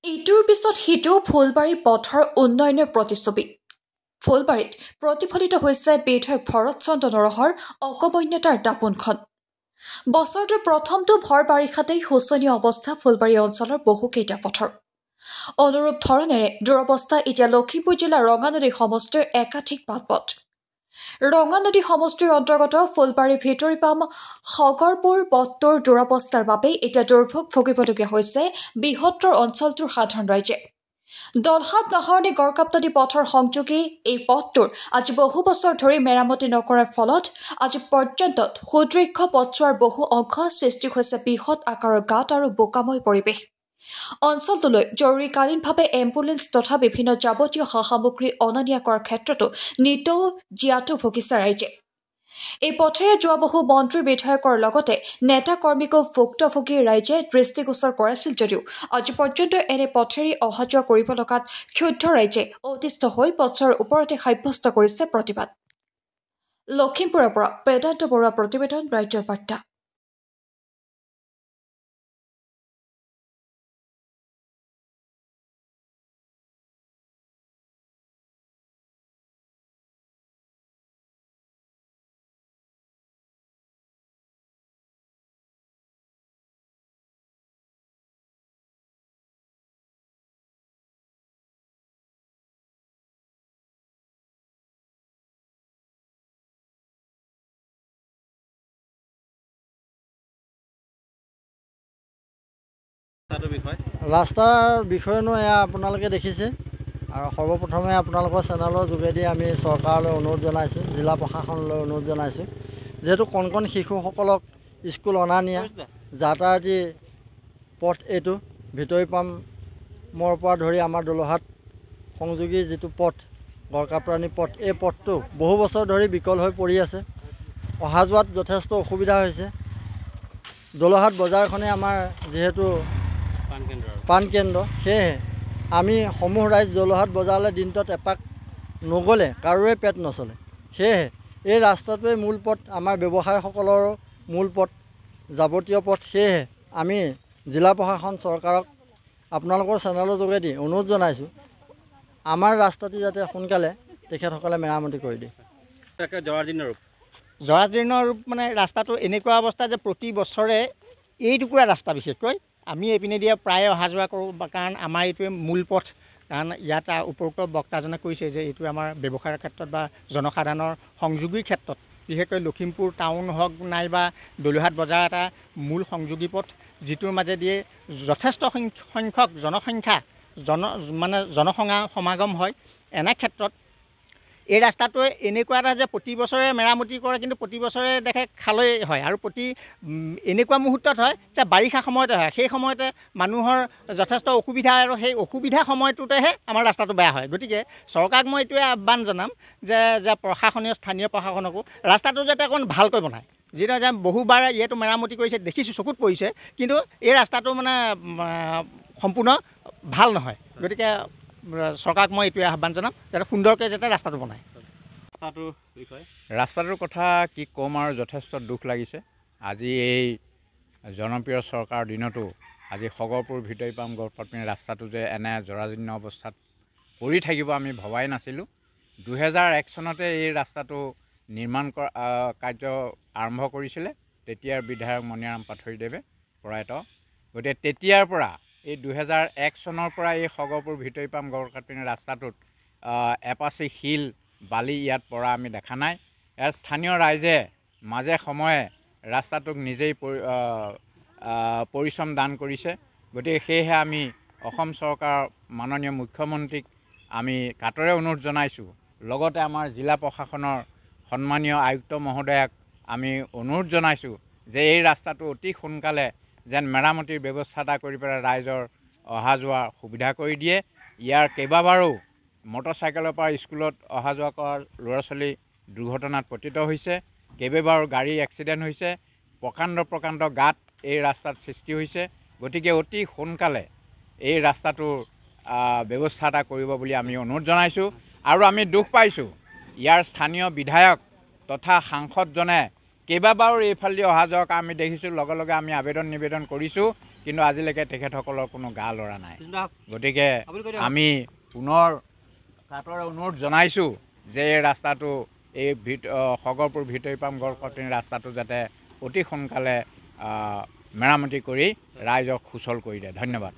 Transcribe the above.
ইটোৰ পিছত সিটো ফুলবাৰী পথৰ উন্নয়নৰ প্ৰতিচ্ছবি। ফুলবাৰীত প্ৰতিফলিত হৈছে বিধায়ক ভৰত চন্দ্ৰ নৰহৰ অকবন্যতাৰ দাপোনখন। বছৰটোৰ প্ৰথমটো ভৰ বাৰিষাতেই শোচনীয় অৱস্থা ফুলবাৰী অঞ্চলৰ বহুকেইটা পথৰ। অনুৰূপ ধৰণেৰে দুৰৱস্থা এতিয়া লখিমপুৰ জিলাৰ ৰঙানদী সমষ্টিৰ একাধিক বাটপথ। ৰঙানদী সমষ্টিৰ অন্তৰ্গত ফুলবাৰী ভিতৰিপাম সগৰপুৰ পথটোৰ দুৰৱস্থাৰ বাবেই এতিয়া দুৰ্ভোগ ভুগিবলগীয়া হৈছে বৃহত্তৰ অঞ্চলটোৰ সাধাৰণ ৰাইজে। দলহাট নাহৰণি গড়কাপ্তানি পথৰ সংযোগী এই পথটোৰ আজি বহু বছৰ ধৰি মেৰামতি নকৰাৰ ফলত আজি পৰ্যন্তত সুদৃঢ় পথছোৱাৰ বহু অংশ সৃষ্টি হৈছে বৃহৎ আকাৰৰ গাঁত আৰু বোকাময় পৰিৱেশ। অঞ্চলটোলৈ জৰুৰীকালীনভাৱে এম্বুলেন্স তথা বিভিন্ন যাৱতীয় সা সামগ্ৰী অনা নিয়া কৰাৰ ক্ষেত্ৰতো নিতৌ জিয়াতো ভুগিছে ৰাইজে। এই পথেৰে যোৱা বহু মন্ত্ৰী বিধায়কৰ লগতে নেতা কৰ্মীকো ভুক্তভোগী ৰাইজে দৃষ্টিগোচৰ কৰাইছিল যদিও আজি পৰ্যন্ত এনে পথেৰে অহা যোৱা কৰিব লগাত ক্ষুব্ধ ৰাইজে অতিষ্ঠ হৈ পথৰ ওপৰতে সাব্যস্ত কৰিছে প্ৰতিবাদ। লখিমপুৰৰ পৰা বেদান্ত বৰুৱা প্ৰতিবেদন, ৰাজ্যৰ বাৰ্তা। ৰাস্তাৰ বিষয়েনো এয়া আপোনালোকে দেখিছে আৰু সৰ্বপ্ৰথমে আপোনালোকৰ চেনেলৰ যোগেদি আমি চৰকাৰলৈ অনুৰোধ জনাইছোঁ, জিলা প্ৰশাসনলৈ অনুৰোধ জনাইছোঁ, যিহেতু কণ কণ শিশুসকলক স্কুল অনা নিয়া যাতায়াতী পথ এইটো ভিতৰিপামৰ পৰা ধৰি আমাৰ দলহাট সংযোগী যিটো পথ গড়কাপ্তানি পথ, এই পথটো বহু বছৰ ধৰি বিকল হৈ পৰি আছে। অহা যোৱাত যথেষ্ট অসুবিধা হৈছে। দলহাট বজাৰখনে আমাৰ যিহেতু পাণকেন্দ্ৰ, সেয়েহে আমি সমূহ ৰাইজ দলহাট বজাৰলৈ দিনটোত এপাক নগ'লে কাৰোৰে পেট নচলে। সেয়েহে এই ৰাস্তাটোৱে মূল পথ, আমাৰ ব্যৱসায়ীসকলৰো মূল পথ, যাৱতীয় পথ। সেয়েহে আমি জিলা প্ৰশাসন চৰকাৰক আপোনালোকৰ চেনেলৰ যোগেদি অনুৰোধ জনাইছোঁ, আমাৰ ৰাস্তাটো যাতে সোনকালে তেখেতসকলে মেৰামতি কৰি দিয়ে। জৰাজীৰ্ণ ৰূপ মানে ৰাস্তাটো এনেকুৱা অৱস্থা যে প্ৰতি বছৰে এইটুকুৰা ৰাস্তা বিশেষকৈ আমি এইপিনে দিয়ে প্ৰায়ে অহা যোৱা কৰোঁ, কাৰণ আমাৰ এইটোৱে মূল পথ। কাৰণ ইয়াত উপৰোক্ত বক্তাজনে কৈছে যে এইটো আমাৰ ব্যৱসায়ৰ ক্ষেত্ৰত বা জনসাধাৰণৰ সংযোগীৰ ক্ষেত্ৰত, বিশেষকৈ লখিমপুৰ টাউন হওক নাইবা দলহাট বজাৰ এটা মূল সংযোগী পথ, যিটোৰ মাজেদিয়ে যথেষ্ট সংখ্যক জনসমাগম হয়। এনে ক্ষেত্ৰত এই ৰাস্তাটোৱে এনেকুৱা এটা যে প্ৰতি বছৰে মেৰামতি কৰে, কিন্তু প্ৰতি বছৰে দেখে খালৈ হয় আৰু এনেকুৱা মুহূৰ্তত হয় যে বাৰিষা সময়তে হয়। সেই সময়তে মানুহৰ যথেষ্ট অসুবিধা আৰু সেই অসুবিধা সময়টোতেহে আমাৰ ৰাস্তাটো বেয়া হয়। গতিকে চৰকাৰক মই এইটোৱে আহ্বান জনাম যে স্থানীয় প্ৰশাসনকো ৰাস্তাটো যাতে অকণ ভালকৈ বনায়। যিটো যে বহুবাৰ ইয়াতো মেৰামতি কৰিছে, দেখিছোঁ, চকুত পৰিছে, কিন্তু এই ৰাস্তাটো মানে সম্পূৰ্ণ ভাল নহয়। গতিকে চৰকাৰক মই এইটোৱে আহ্বান জনাম যাতে সুন্দৰকৈ যাতে ৰাস্তাটো বনায়। ৰাস্তাটোৰ কথা কি ক'ম আৰু যথেষ্ট দুখ লাগিছে। আজি এই জনপ্ৰিয় চৰকাৰৰ দিনতো আজি সগৰপুৰ ভিতৰিপাম গড়কাপ্তানি ৰাস্তাটো যে এনে জৰাজীৰ্ণ অৱস্থাত পৰি থাকিব আমি ভবাই নাছিলোঁ। 2001 চনতে এই ৰাস্তাটো নিৰ্মাণ কাৰ্য আৰম্ভ কৰিছিলে তেতিয়াৰ বিধায়ক মণিৰাম পাথৰীদেৱে প্ৰয়াত। গতিকে তেতিয়াৰ পৰা এই 2001 চনৰ পৰা এই সগৰপুৰ ভিতৰিপাম গড়কাপ্তানি ৰাস্তাটোত এপাচি শিল বালি ইয়াত পৰা আমি দেখা নাই। ইয়াত স্থানীয় ৰাইজে মাজে সময়ে ৰাস্তাটোক নিজেই পৰিশ্ৰম দান কৰিছে। গতিকে সেয়েহে আমি অসম চৰকাৰৰ মাননীয় মুখ্যমন্ত্ৰীক আমি কাটৰে অনুৰোধ জনাইছোঁ, লগতে আমাৰ জিলা প্ৰশাসনৰ সন্মানীয় আয়ুক্ত মহোদয়াক আমি অনুৰোধ জনাইছোঁ যে এই ৰাস্তাটো অতি সোনকালে যেন মেৰামতিৰ ব্যৱস্থা এটা কৰি পেলাই ৰাইজৰ অহা যোৱাৰ সুবিধা কৰি দিয়ে। ইয়াৰ কেইবাবাৰো মটৰচাইকেলৰ পৰা স্কুলত অহা যোৱা কৰা ল'ৰা ছোৱালী দুৰ্ঘটনাত পতিত হৈছে, কেইবাবাৰো গাড়ী এক্সিডেণ্ট হৈছে, প্ৰকাণ্ড গাঁত এই ৰাস্তাত সৃষ্টি হৈছে। গতিকে অতি সোনকালে এই ৰাস্তাটোৰ ব্যৱস্থা এটা কৰিব বুলি আমি অনুৰোধ জনাইছোঁ। আৰু আমি দুখ পাইছোঁ ইয়াৰ স্থানীয় বিধায়ক তথা সাংসদজনে কেইবাবাৰো এইফালেদি অহা যোৱাৰ আমি দেখিছোঁ। লগে লগে আমি আবেদন নিবেদন কৰিছোঁ কিন্তু আজিলৈকে তেখেতসকলৰ কোনো গা লৰা নাই গতিকে আমি পুনৰ কাটৰে অনুৰোধ জনাইছোঁ যে এই ৰাস্তাটো এই সগৰপুৰ ভিতৰীপাম গড়কটনি ৰাস্তাটো যাতে অতি সোনকালে মেৰামতি কৰি ৰাইজক সুচল কৰি দিয়ে ধন্যবাদ